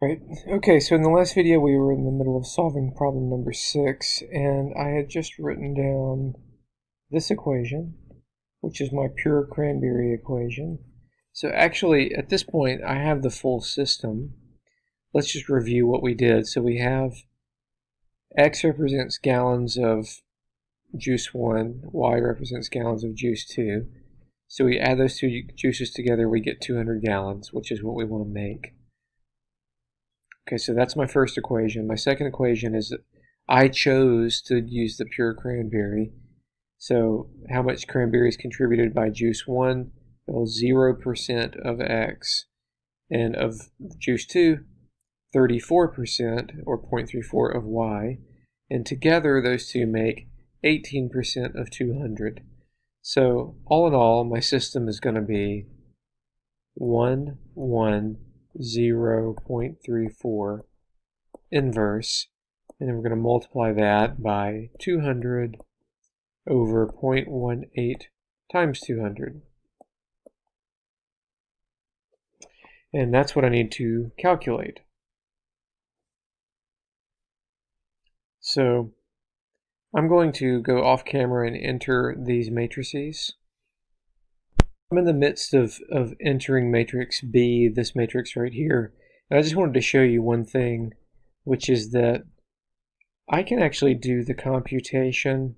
Right. Okay, so in the last video we were in the middle of solving problem number 6, and I had just written down this equation, which is my pure Cranberry equation. So actually, at this point, I have the full system. Let's just review what we did. So we have X represents gallons of juice 1, Y represents gallons of juice 2. So we add those two juices together, we get 200 gallons, which is what we want to make. Okay, so that's my first equation. My second equation is that I chose to use the pure cranberry. So how much cranberry is contributed by juice 1? Well, 0% of X. And of juice 2, 34% or 0.34 of Y. And together those two make 18% of 200. So all in all, my system is going to be 0.34 inverse, and then we're going to multiply that by 200 over 0.18 times 200. And that's what I need to calculate. So I'm going to go off camera and enter these matrices. I'm in the midst of entering matrix B, this matrix right here. And I just wanted to show you one thing, which is that I can actually do the computation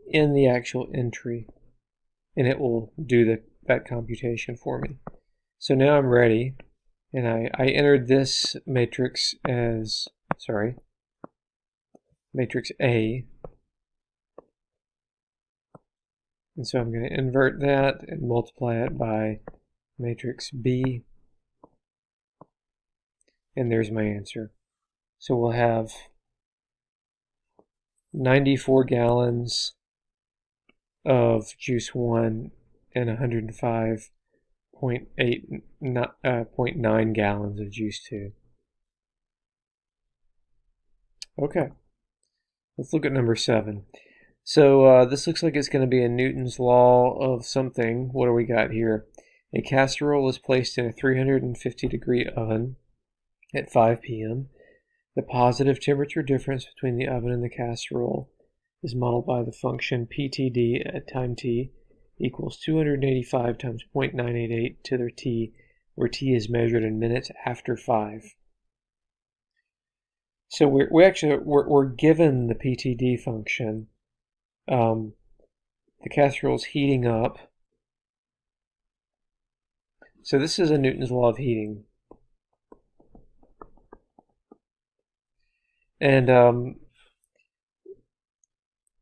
in the actual entry, and it will do that computation for me. So now I'm ready, and I entered this matrix as, matrix A. And so I'm going to invert that and multiply it by matrix B. And there's my answer. So we'll have 94 gallons of juice 1 and 105.9 gallons of juice 2. Okay, let's look at number 7. So this looks like it's going to be a Newton's law of something. What do we got here? A casserole is placed in a 350-degree oven at 5 p.m. The positive temperature difference between the oven and the casserole is modeled by the function PTD at time t equals 285 times 0.988 to the t, where t is measured in minutes after 5. So we're given the PTD function. The casserole is heating up. So this is a Newton's law of heating. And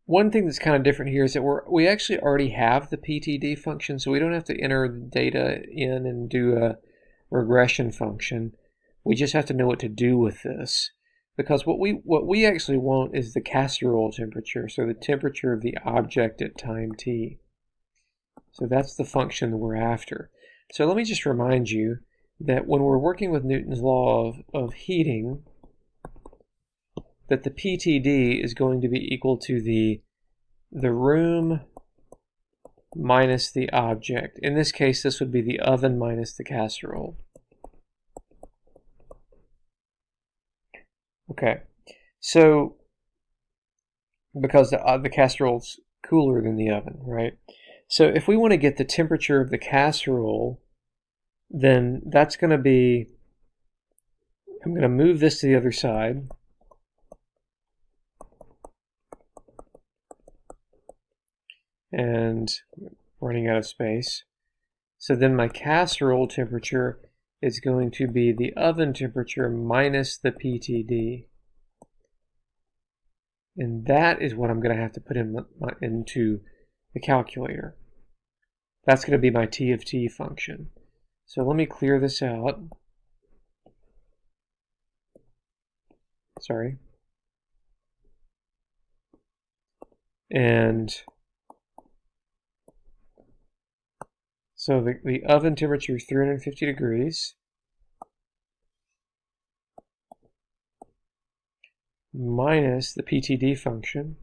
one thing that's kind of different here is that we actually already have the PTD function, so we don't have to enter the data in and do a regression function. We just have to know what to do with this. Because what we actually want is the casserole temperature, so the temperature of the object at time t. So that's the function that we're after. So let me just remind you that when we're working with Newton's law of heating, that the PTD is going to be equal to the room minus the object. In this case, this would be the oven minus the casserole. Okay, so because the casserole's cooler than the oven, right? So if we want to get the temperature of the casserole, then that's going to be, I'm going to move this to the other side. And running out of space. So then my casserole temperature is going to be the oven temperature minus the PTD. And that is what I'm going to have to put into the calculator. That's going to be my T of T function. So let me clear this out. Sorry. And so the oven temperature is 350 degrees. Minus the PTD function.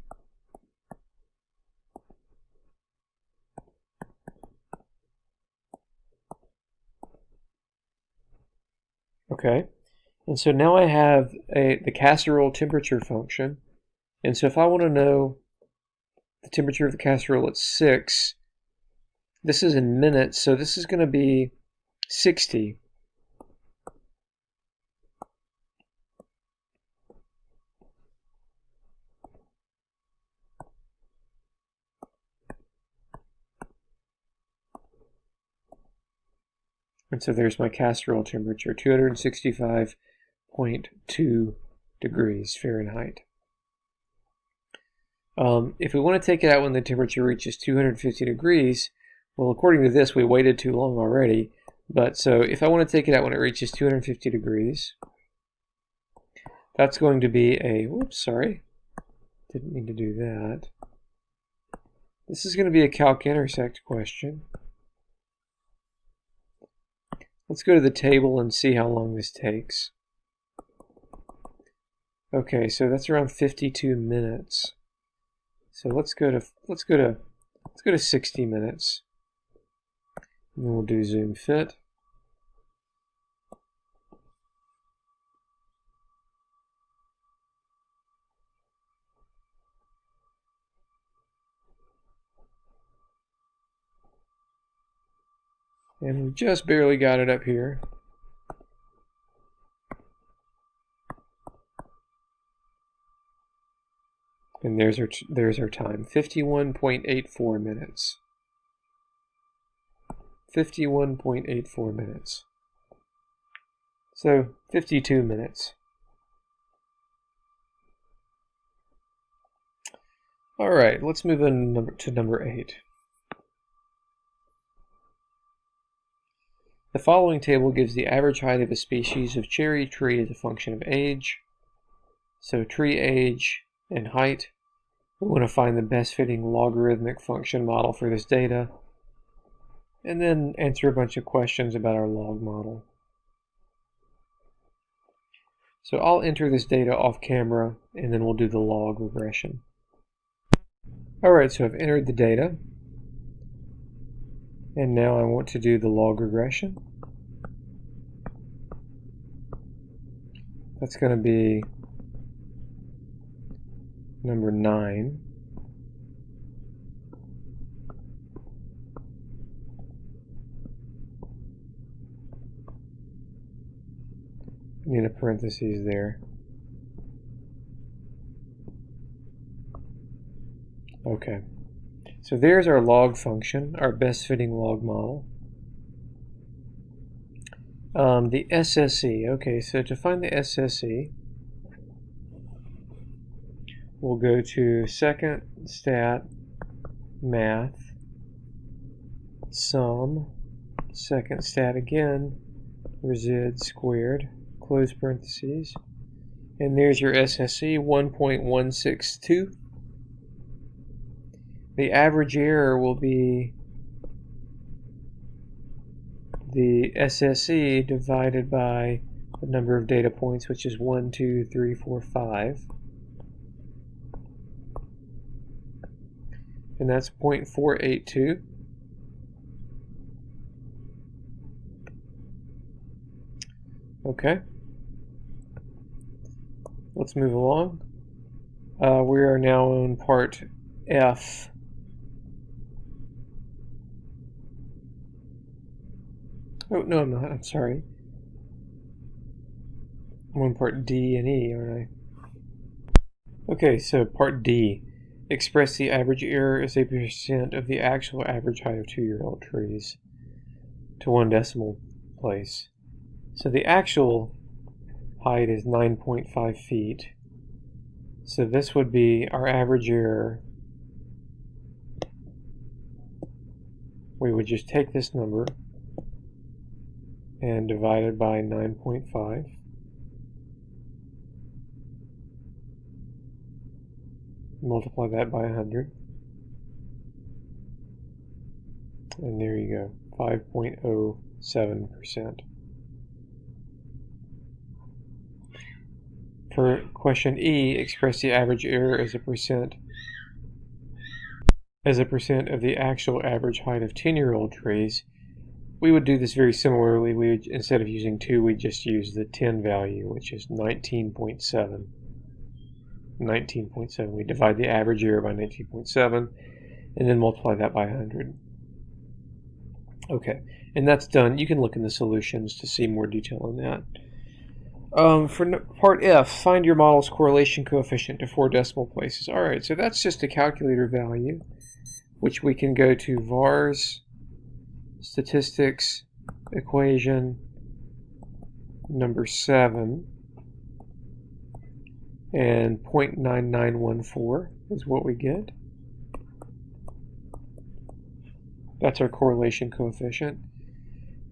Okay, and so now I have the casserole temperature function, and so if I want to know the temperature of the casserole at 6, this is in minutes, so this is going to be 60. And so there's my casserole temperature, 265.2 degrees Fahrenheit. If we want to take it out when the temperature reaches 250 degrees, well, according to this, we waited too long already. But so if I want to take it out when it reaches 250 degrees, that's going to be a, whoops, sorry, didn't mean to do that. This is going to be a calc intersect question. Let's go to the table and see how long this takes. Okay, so that's around 52 minutes. So let's go to 60 minutes. And then we'll do zoom fit. And we just barely got it up here. And there's our time, 51.84 minutes. 51.84 minutes. So 52 minutes. All right, let's move on to number 8. The following table gives the average height of a species of cherry tree as a function of age. So tree age and height. We want to find the best fitting logarithmic function model for this data, and then answer a bunch of questions about our log model. So I'll enter this data off camera, and then we'll do the log regression. Alright, so I've entered the data, and now I want to do the log regression. That's going to be number 9. Need a parentheses there. Okay. So there's our log function, our best fitting log model. The SSE. Okay, so to find the SSE, we'll go to second stat math sum second stat again resid squared close parentheses, and there's your SSE 1.162. The average error will be the SSE divided by the number of data points, which is 1, 2, 3, 4, 5. And that's 0.482. Okay. Let's move along. We are now on part F. Oh, no, I'm not. I'm sorry. I'm on part D and E, aren't I? Okay, so part D. Express the average error as a percent of the actual average height of 2-year-old trees to 1 decimal place. So the actual height is 9.5 feet. So this would be our average error. We would just take this number and divide it by 9.5. Multiply that by 100. And there you go, 5.07%. For question E, express the average error as a percent of the actual average height of 10-year-old trees we would do this very similarly. We would, instead of using 2, we just use the 10 value, which is 19.7. 19.7. We divide the average error by 19.7 and then multiply that by 100. Okay, and that's done. You can look in the solutions to see more detail on that. For part F, find your model's correlation coefficient to 4 decimal places. All right, so that's just a calculator value, which we can go to vars, statistics, equation number 7, and 0.9914 is what we get. That's our correlation coefficient.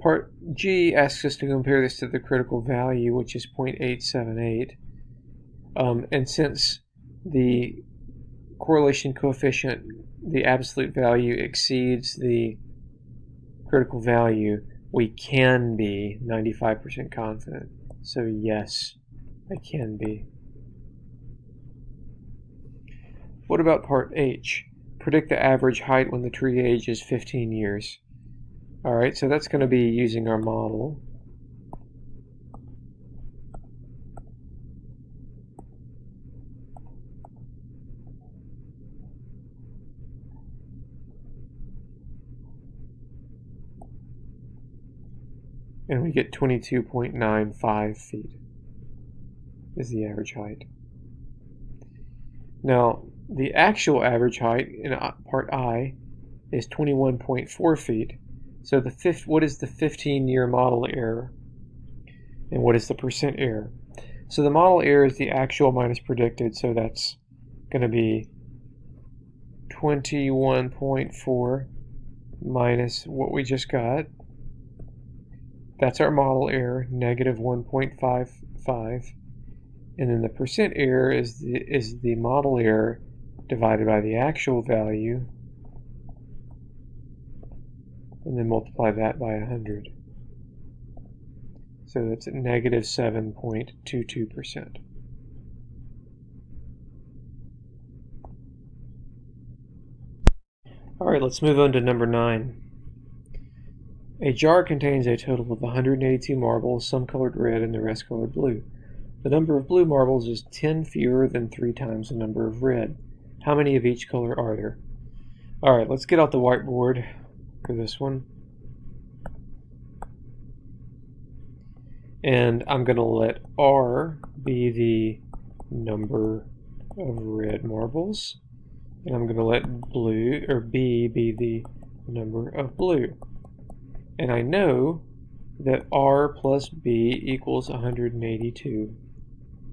Part G asks us to compare this to the critical value, which is 0.878. And since the correlation coefficient, the absolute value, exceeds the critical value, we can be 95% confident. So yes, I can be. What about part H? Predict the average height when the tree age is 15 years. All right, so that's going to be using our model. And we get 22.95 feet is the average height. Now, the actual average height in part I is 21.4 feet. So what is the 15-year model error? And what is the percent error? So the model error is the actual minus predicted, so that's going to be 21.4 minus what we just got. That's our model error, negative 1.55. And then the percent error is the model error divided by the actual value, and then multiply that by 100. So that's at negative 7.22%. All right, let's move on to number 9. A jar contains a total of 182 marbles, some colored red and the rest colored blue. The number of blue marbles is 10 fewer than 3 times the number of red. How many of each color are there? All right, let's get out the whiteboard for this one. And I'm going to let R be the number of red marbles. And I'm going to let B be the number of blue. And I know that R plus B equals 182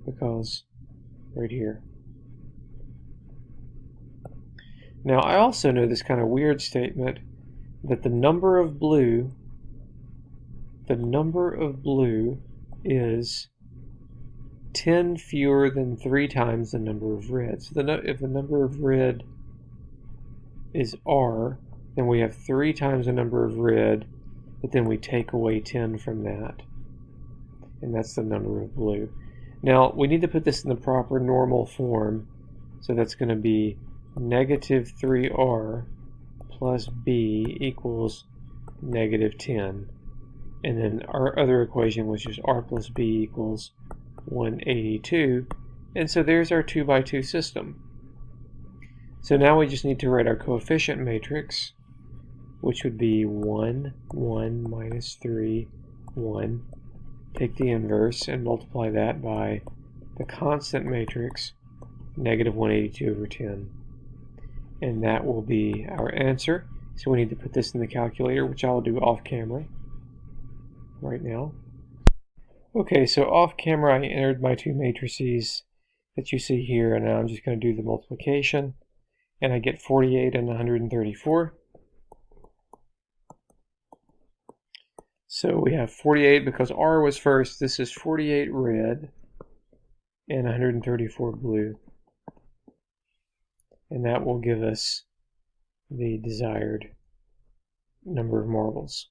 because right here. Now I also know this kind of weird statement that the number of blue is 10 fewer than 3 times the number of red. So if the number of red is R, then we have 3 times the number of red, but then we take away 10 from that, and that's the number of blue. Now we need to put this in the proper normal form, so that's going to be negative 3R plus B equals negative 10. And then our other equation, which is R plus B equals 182. And so there's our 2 by 2 system. So now we just need to write our coefficient matrix, which would be 1, 1, minus 3, 1. Take the inverse and multiply that by the constant matrix, negative 182 over 10. And that will be our answer. So we need to put this in the calculator, which I'll do off camera right now. Okay, so off camera I entered my 2 matrices that you see here, and now I'm just going to do the multiplication, and I get 48 and 134. So we have 48 because R was first. This is 48 red and 134 blue. And that will give us the desired number of marbles.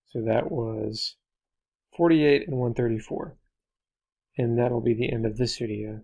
So that was 48 and 134. And that'll be the end of this video.